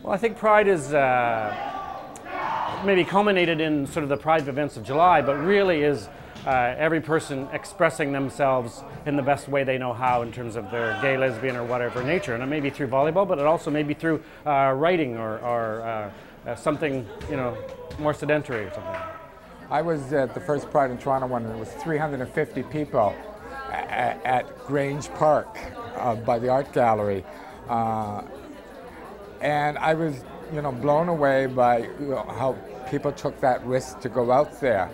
Well, I think Pride is maybe culminated in sort of the Pride events of July, but really is every person expressing themselves in the best way they know how in terms of their gay, lesbian, or whatever nature. And it may be through volleyball, but it also may be through writing or something, you know, more sedentary or something. I was at the first Pride in Toronto when it was 350 people at Grange Park by the Art Gallery. And I was, you know, blown away by how people took that risk to go out there.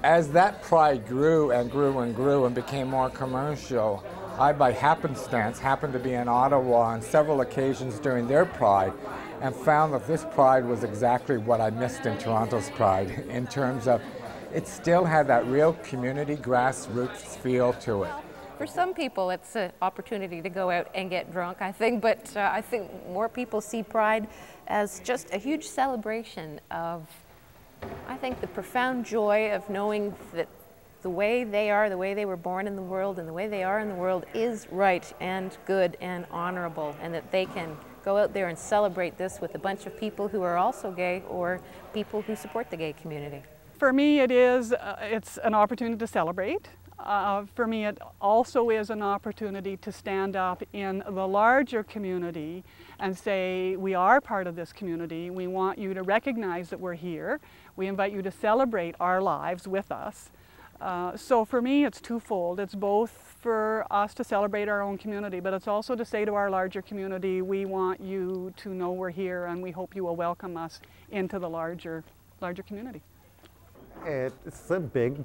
As that Pride grew and grew and grew and became more commercial, I, by happenstance, happened to be in Ottawa on several occasions during their Pride and found that this Pride was exactly what I missed in Toronto's Pride in terms of it still had that real community grassroots feel to it. For some people, it's an opportunity to go out and get drunk, I think, but I think more people see Pride as just a huge celebration of, I think, the profound joy of knowing that the way they are, the way they were born in the world, and the way they are in the world is right and good and honorable, and that they can go out there and celebrate this with a bunch of people who are also gay or people who support the gay community. For me, it's an opportunity to celebrate. For me, it also is an opportunity to stand up in the larger community and say, we are part of this community. We want you to recognize that we're here. We invite you to celebrate our lives with us. So for me, it's twofold. It's both for us to celebrate our own community, but it's also to say to our larger community, we want you to know we're here and we hope you will welcome us into the larger community. It's a big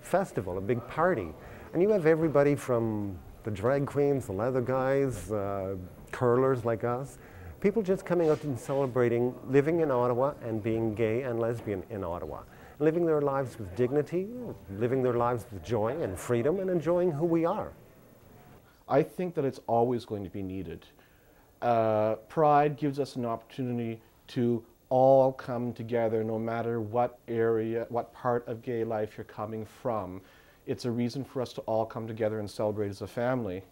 festival, a big party. And you have everybody from the drag queens, the leather guys, curlers like us, people just coming out and celebrating living in Ottawa and being gay and lesbian in Ottawa. Living their lives with dignity, living their lives with joy and freedom, and enjoying who we are. I think that it's always going to be needed. Pride gives us an opportunity to all come together, no matter what area, what part of gay life you're coming from. It's a reason for us to all come together and celebrate as a family.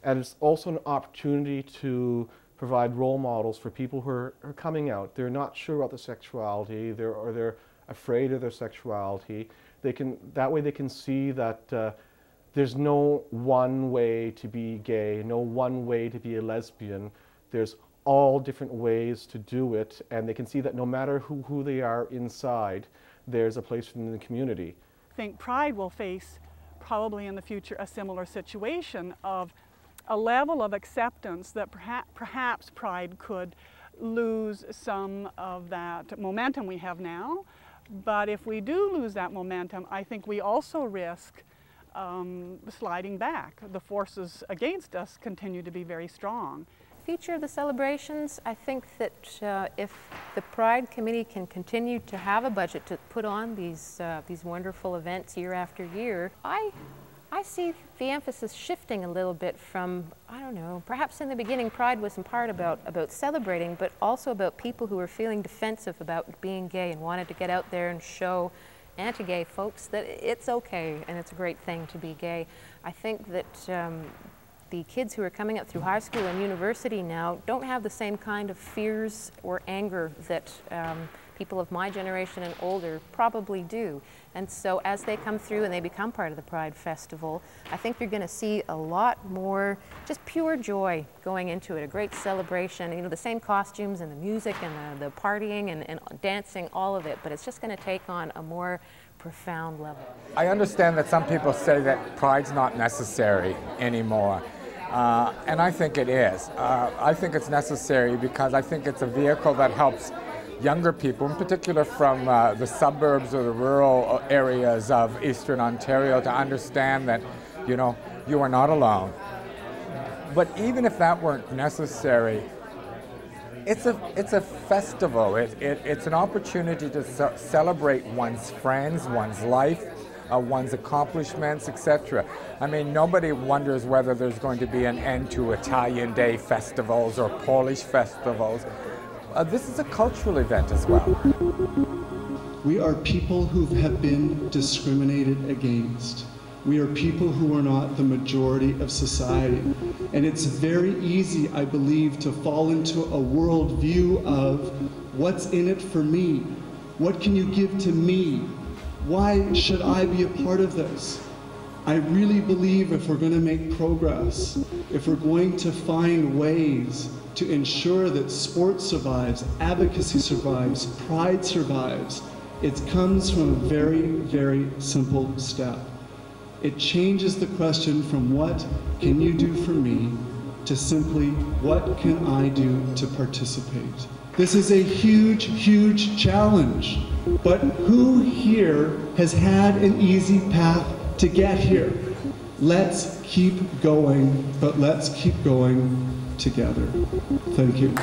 And it's also an opportunity to provide role models for people who are coming out. They're not sure about their sexuality, or they're afraid of their sexuality. That way they can see that there's no one way to be gay, no one way to be a lesbian. There's all different ways to do it, and they can see that no matter who they are inside, there's a place for them in the community. I think Pride will face probably in the future a similar situation of a level of acceptance that perhaps Pride could lose some of that momentum we have now. But if we do lose that momentum, I think we also risk sliding back. The forces against us continue to be very strong. Future of the celebrations, I think that if the Pride Committee can continue to have a budget to put on these wonderful events year after year, I see the emphasis shifting a little bit from, I don't know, perhaps in the beginning Pride was in part about celebrating, but also about people who were feeling defensive about being gay and wanted to get out there and show anti-gay folks that it's okay and it's a great thing to be gay. I think that the kids who are coming up through high school and university now don't have the same kind of fears or anger that people of my generation and older probably do. And so as they come through and they become part of the Pride Festival, I think you're going to see a lot more just pure joy going into it, a great celebration, you know, the same costumes and the music and the partying and dancing, all of it, but it's just going to take on a more profound level. I understand that some people say that Pride's not necessary anymore. And I think it is. I think it's necessary because I think it's a vehicle that helps younger people, in particular from the suburbs or the rural areas of Eastern Ontario, to understand that, you know, you are not alone. But even if that weren't necessary, it's a festival. It's an opportunity to celebrate one's friends, one's life, one's accomplishments, etc. I mean, nobody wonders whether there's going to be an end to Italian Day festivals or Polish festivals. This is a cultural event as well. We are people who have been discriminated against. We are people who are not the majority of society. And it's very easy, I believe, to fall into a worldview of what's in it for me? What can you give to me? Why should I be a part of this? I really believe if we're going to make progress, if we're going to find ways to ensure that sport survives, advocacy survives, pride survives, it comes from a very, very simple step. It changes the question from what can you do for me to simply what can I do to participate. This is a huge, huge challenge, but who here has had an easy path to get here? Let's keep going, but let's keep going together. Thank you.